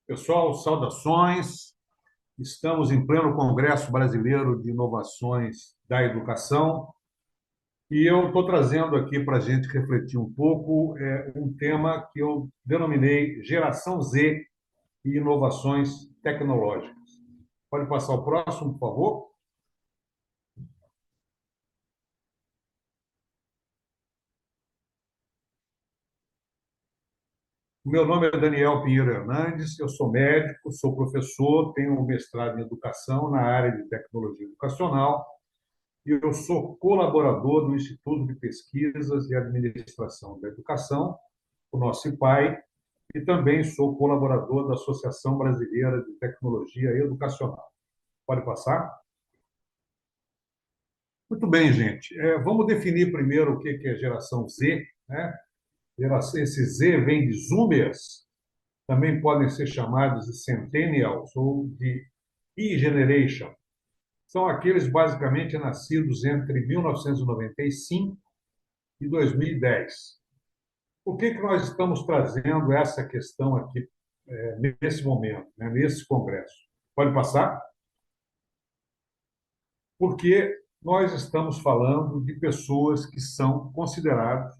Pessoal, saudações. Estamos em pleno Congresso Brasileiro de Inovações da Educação e eu estou trazendo aqui para a gente refletir um pouco um tema que eu denominei Geração Z e Inovações Tecnológicas. Pode passar o próximo, por favor? O meu nome é Daniel Pinheiro Hernandes, eu sou médico, sou professor, tenho um mestrado em educação na área de tecnologia educacional e eu sou colaborador do Instituto de Pesquisas e Administração da Educação, o nosso IPAE, e também sou colaborador da Associação Brasileira de Tecnologia Educacional. Pode passar? Muito bem, gente. Vamos definir primeiro o que é geração Z, né? Esse Z vem de Zoomers, também podem ser chamados de Centennials ou de E-Generation. São aqueles basicamente nascidos entre 1995 e 2010. Por que nós estamos trazendo essa questão aqui nesse momento, né, nesse congresso? Pode passar? Porque nós estamos falando de pessoas que são consideradas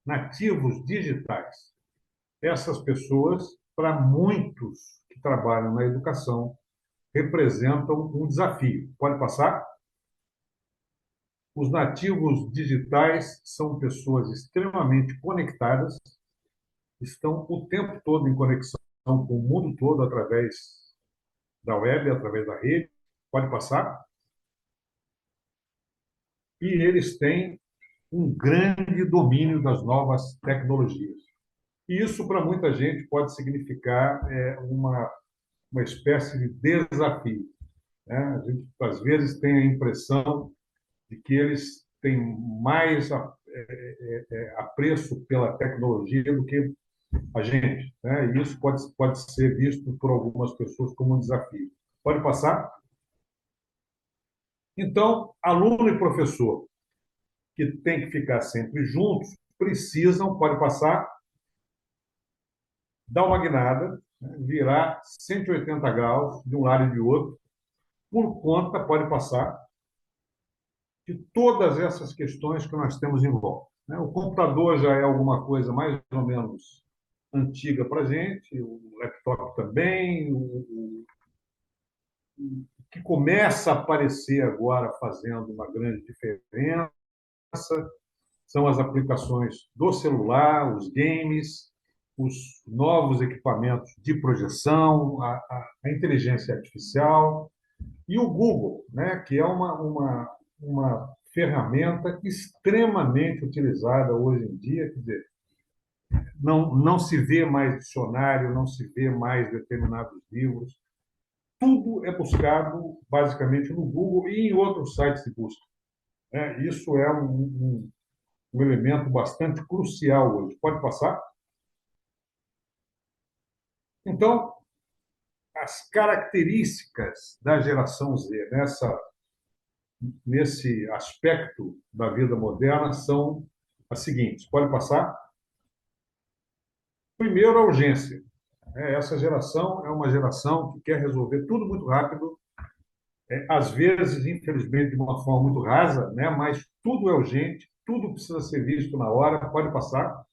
nativos digitais. Essas pessoas, para muitos que trabalham na educação, representam um desafio. Pode passar? Os nativos digitais são pessoas extremamente conectadas, estão o tempo todo em conexão com o mundo todo através da web, através da rede. Pode passar? E eles têm um grande domínio das novas tecnologias. E isso, para muita gente, pode significar uma espécie de desafio, né? A gente, às vezes, tem a impressão de que eles têm mais apreço pela tecnologia do que a gente, né? E isso pode ser visto por algumas pessoas como um desafio. Pode passar? Então, aluno e professor, que tem que ficar sempre juntos, precisam, pode passar, dar uma guinada, né? Virar 180 graus de um lado e de outro, por conta, pode passar, de todas essas questões que nós temos em volta, né? O computador já é alguma coisa mais ou menos antiga para a gente, o laptop também, que começa a aparecer agora fazendo uma grande diferença são as aplicações do celular, os games, os novos equipamentos de projeção, a inteligência artificial e o Google, né, que é uma ferramenta extremamente utilizada hoje em dia. Quer dizer, não se vê mais dicionário, não se vê mais determinados livros. Tudo é buscado basicamente no Google e em outros sites de busca, né? Isso é um elemento bastante crucial hoje. Pode passar? Então, as características da geração Z nesse aspecto da vida moderna são as seguintes. Pode passar? Primeiro, a urgência. Essa geração é uma geração que quer resolver tudo muito rápido, às vezes, infelizmente, de uma forma muito rasa, né? Mas tudo é urgente, tudo precisa ser visto na hora. Pode passar?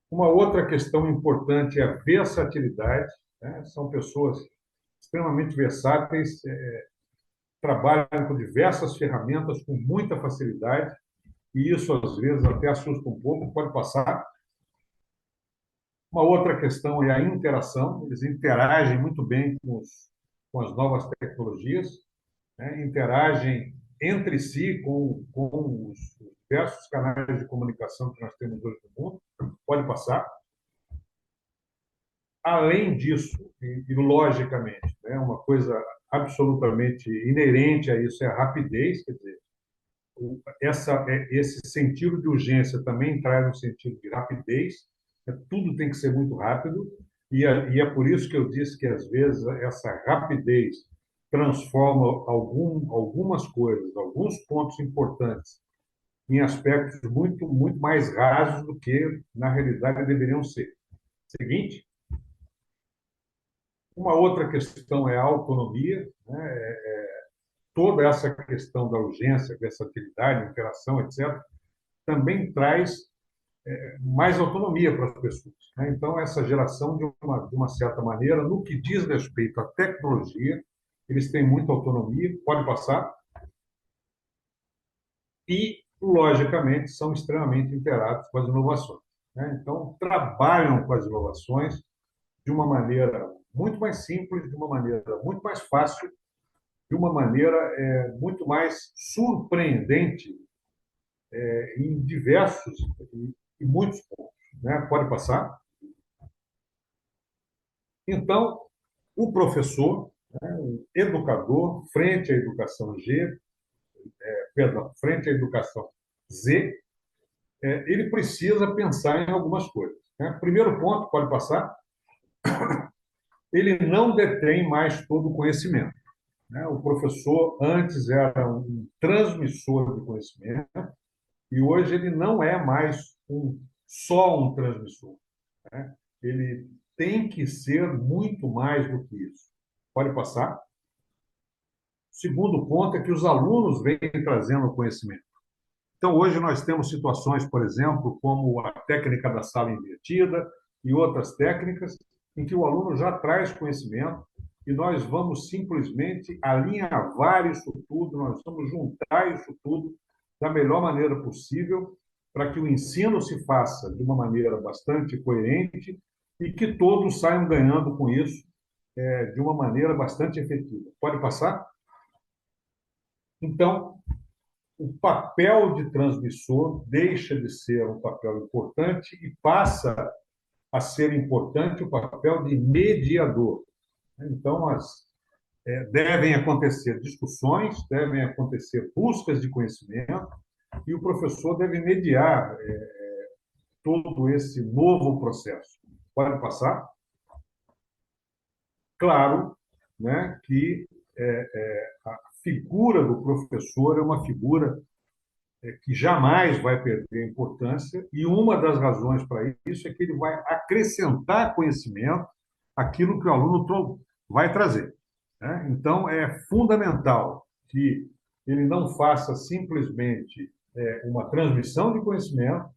Uma outra questão importante é a versatilidade, né? São pessoas extremamente versáteis, trabalham com diversas ferramentas com muita facilidade, e isso às vezes até assusta um pouco. Pode passar? Uma outra questão é a interação, eles interagem muito bem com as novas tecnologias, né? Interagem entre si com os diversos canais de comunicação que nós temos hoje no mundo. Pode passar? Além disso, e logicamente, né, uma coisa absolutamente inerente a isso é a rapidez, quer dizer, esse sentido de urgência também traz um sentido de rapidez, tudo tem que ser muito rápido, e é por isso que eu disse que, às vezes, essa rapidez transforma algumas coisas, alguns pontos importantes, em aspectos muito, muito mais rasos do que, na realidade, deveriam ser. Seguinte, uma outra questão é a autonomia, né? Toda essa questão da urgência, versatilidade, interação, etc., também traz mais autonomia para as pessoas, né? Então, essa geração, de uma certa maneira, no que diz respeito à tecnologia, eles têm muita autonomia, pode passar, e, logicamente, são extremamente inteirados com as inovações, né? Então, trabalham com as inovações de uma maneira muito mais simples, de uma maneira muito mais fácil, de uma maneira muito mais surpreendente em diversos e muitos pontos, né? Pode passar. Então, o professor, né, o educador, frente à educação G, perdão, frente à educação Z, ele precisa pensar em algumas coisas, né? Primeiro ponto, pode passar, ele não detém mais todo o conhecimento, né? O professor antes era um transmissor de conhecimento e hoje ele não é mais só um transmissor, né? Ele tem que ser muito mais do que isso. Pode passar? Segundo ponto é que os alunos vêm trazendo conhecimento. Então, hoje nós temos situações, por exemplo, como a técnica da sala invertida e outras técnicas, em que o aluno já traz conhecimento e nós vamos simplesmente alinhavar isso tudo, nós vamos juntar isso tudo da melhor maneira possível para que o ensino se faça de uma maneira bastante coerente e que todos saiam ganhando com isso de uma maneira bastante efetiva. Pode passar? Então, o papel de transmissor deixa de ser um papel importante e passa a ser importante o papel de mediador. Então, devem acontecer discussões, devem acontecer buscas de conhecimento, e o professor deve mediar todo esse novo processo. Pode passar? Claro, né, que a figura do professor é uma figura que jamais vai perder a importância, e uma das razões para isso é que ele vai acrescentar conhecimento àquilo que o aluno vai trazer, né? Então, é fundamental que ele não faça simplesmente uma transmissão de conhecimento,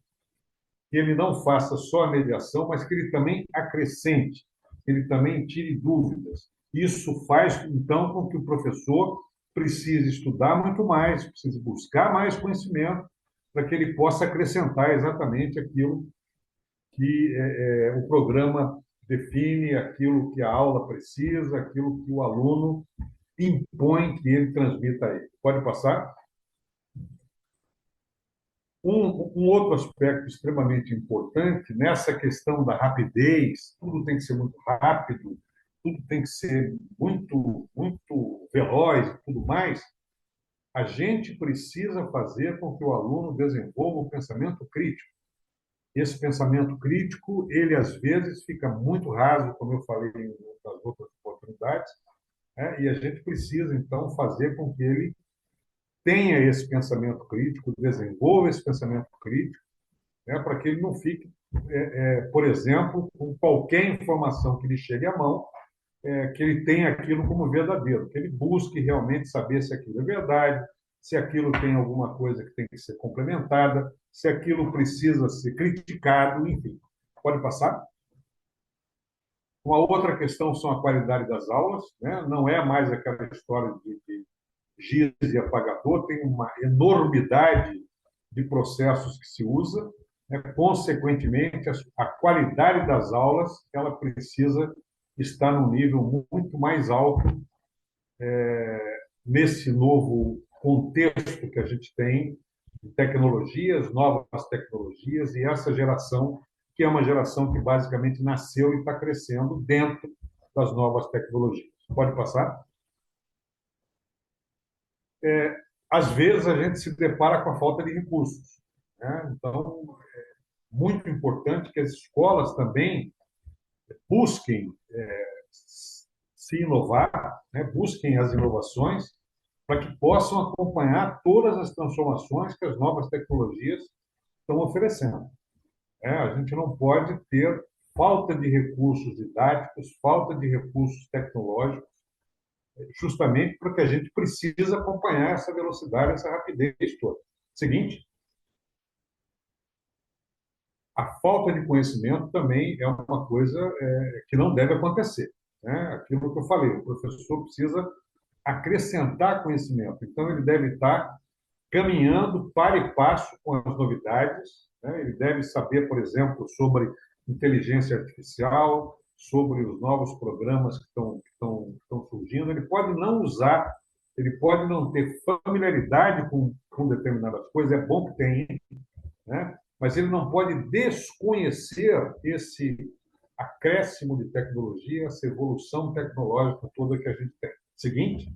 que ele não faça só a mediação, mas que ele também acrescente, que ele também tire dúvidas. Isso faz, então, com que o professor precise estudar muito mais, precise buscar mais conhecimento, para que ele possa acrescentar exatamente aquilo que o programa define, aquilo que a aula precisa, aquilo que o aluno impõe que ele transmita a ele. Pode passar? Um outro aspecto extremamente importante nessa questão da rapidez, tudo tem que ser muito rápido, tudo tem que ser muito, muito veloz e tudo mais, a gente precisa fazer com que o aluno desenvolva o pensamento crítico. Esse pensamento crítico, ele às vezes fica muito raso, como eu falei em outras oportunidades, né? E a gente precisa, então, fazer com que ele tenha esse pensamento crítico, desenvolva esse pensamento crítico, né, para que ele não fique, por exemplo, com qualquer informação que lhe chegue à mão, que ele tenha aquilo como verdadeiro, que ele busque realmente saber se aquilo é verdade, se aquilo tem alguma coisa que tem que ser complementada, se aquilo precisa ser criticado, enfim. Pode passar? Uma outra questão são a qualidade das aulas, né? Não é mais aquela história de giz e apagador, tem uma enormidade de processos que se usa, né? Consequentemente, a qualidade das aulas ela precisa estar num nível muito mais alto nesse novo contexto que a gente tem de tecnologias, novas tecnologias, e essa geração, que é uma geração que basicamente nasceu e está crescendo dentro das novas tecnologias. Pode passar? Às vezes a gente se depara com a falta de recursos, né? Então, muito importante que as escolas também busquem se inovar, né? Busquem as inovações para que possam acompanhar todas as transformações que as novas tecnologias estão oferecendo. A gente não pode ter falta de recursos didáticos, falta de recursos tecnológicos, justamente porque a gente precisa acompanhar essa velocidade, essa rapidez toda. Seguinte, a falta de conhecimento também é uma coisa que não deve acontecer. Né? Aquilo que eu falei, o professor precisa acrescentar conhecimento. Então, ele deve estar caminhando para e passo com as novidades. Né? Ele deve saber, por exemplo, sobre inteligência artificial, sobre os novos programas que estão surgindo. Ele pode não usar, ele pode não ter familiaridade com determinadas coisas, é bom que tenha, né? Mas ele não pode desconhecer esse acréscimo de tecnologia, essa evolução tecnológica toda que a gente tem. Seguinte,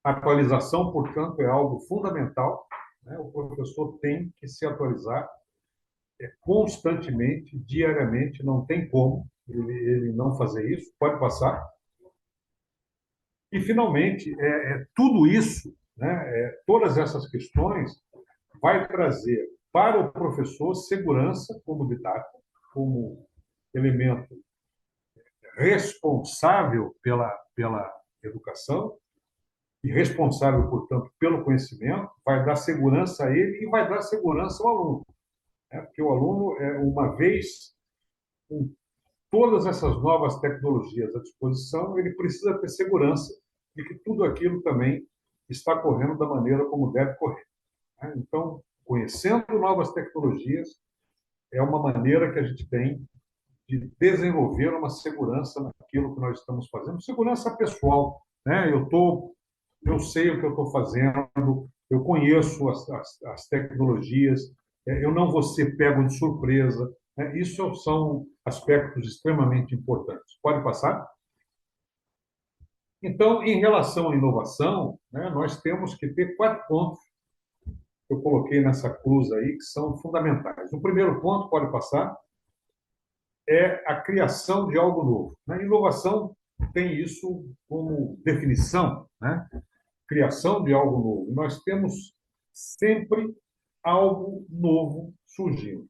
a atualização, portanto, é algo fundamental, né? O professor tem que se atualizar constantemente, diariamente, não tem como ele não fazer isso, pode passar. E, finalmente, tudo isso, né, todas essas questões, vai trazer para o professor segurança como didático, como elemento responsável pela educação e responsável, portanto, pelo conhecimento, vai dar segurança a ele e vai dar segurança ao aluno. Né? Porque o aluno, uma vez com todas essas novas tecnologias à disposição, ele precisa ter segurança de que tudo aquilo também está correndo da maneira como deve correr. Né? Então, conhecendo novas tecnologias, é uma maneira que a gente tem de desenvolver uma segurança naquilo que nós estamos fazendo, segurança pessoal. Né? Eu sei o que eu estou fazendo, eu conheço as tecnologias, eu não vou ser pego de surpresa. Né? Isso são aspectos extremamente importantes. Pode passar? Então, em relação à inovação, né, nós temos que ter 4 pontos que eu coloquei nessa cruz aí, que são fundamentais. O primeiro ponto, pode passar, é a criação de algo novo. A inovação tem isso como definição, né? Criação de algo novo. Nós temos sempre algo novo surgindo.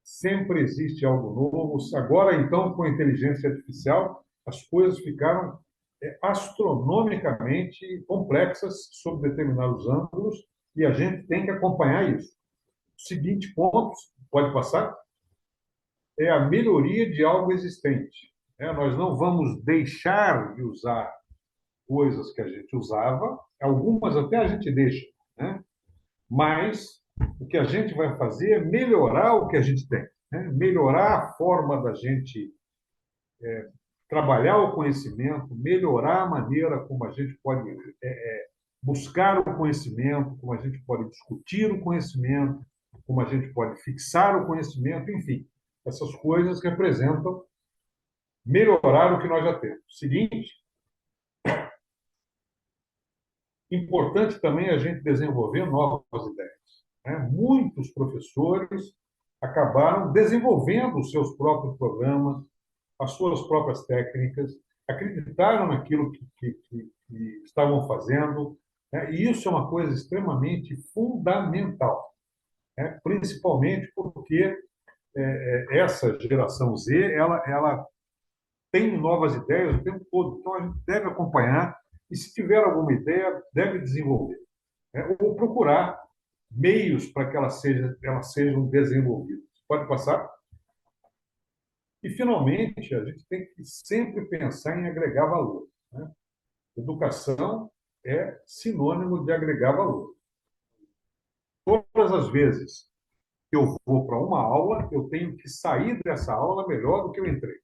Sempre existe algo novo. Agora, então, com a inteligência artificial, as coisas ficaram astronomicamente complexas sob determinados ângulos e a gente tem que acompanhar isso. Seguinte ponto, pode passar? É a melhoria de algo existente. Nós não vamos deixar de usar coisas que a gente usava, algumas até a gente deixa, né? Mas o que a gente vai fazer é melhorar o que a gente tem, né? Melhorar a forma da gente trabalhar o conhecimento, melhorar a maneira como a gente pode buscar o conhecimento, como a gente pode discutir o conhecimento, como a gente pode fixar o conhecimento, enfim, essas coisas representam melhorar o que nós já temos. Seguinte, importante também a gente desenvolver novas ideias. Né? Muitos professores acabaram desenvolvendo os seus próprios programas, as suas próprias técnicas, acreditaram naquilo que estavam fazendo, né? E isso é uma coisa extremamente fundamental, né? Principalmente porque essa geração Z, ela tem novas ideias o tempo todo, então a gente deve acompanhar e, se tiver alguma ideia, deve desenvolver, né? Ou procurar meios para que elas sejam desenvolvidas. Pode passar? E, finalmente, a gente tem que sempre pensar em agregar valor. Né? Educação é sinônimo de agregar valor. Todas as vezes que eu vou para uma aula, eu tenho que sair dessa aula melhor do que eu entrei.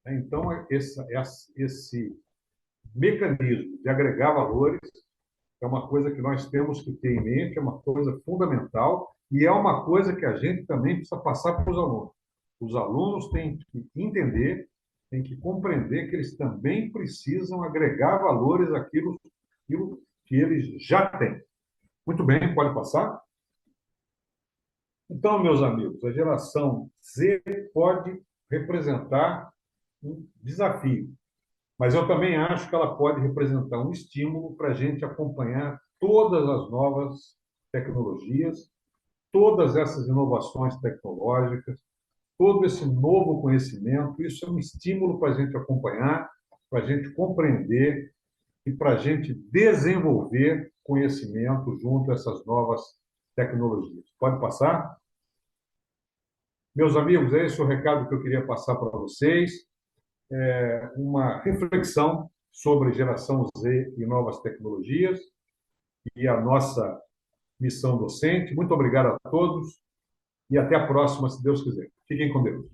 Então, esse mecanismo de agregar valores é uma coisa que nós temos que ter em mente, é uma coisa fundamental e é uma coisa que a gente também precisa passar para os alunos. Os alunos têm que entender, têm que compreender que eles também precisam agregar valores àquilo que eles já têm. Muito bem, pode passar? Então, meus amigos, a geração Z pode representar um desafio, mas eu também acho que ela pode representar um estímulo para a gente acompanhar todas as novas tecnologias, todas essas inovações tecnológicas, todo esse novo conhecimento. Isso é um estímulo para a gente acompanhar, para a gente compreender e para a gente desenvolver conhecimento junto a essas novas tecnologias. Pode passar? Meus amigos, é esse o recado que eu queria passar para vocês. Uma reflexão sobre geração Z e novas tecnologias e a nossa missão docente. Muito obrigado a todos e até a próxima, se Deus quiser. Fiquem com Deus.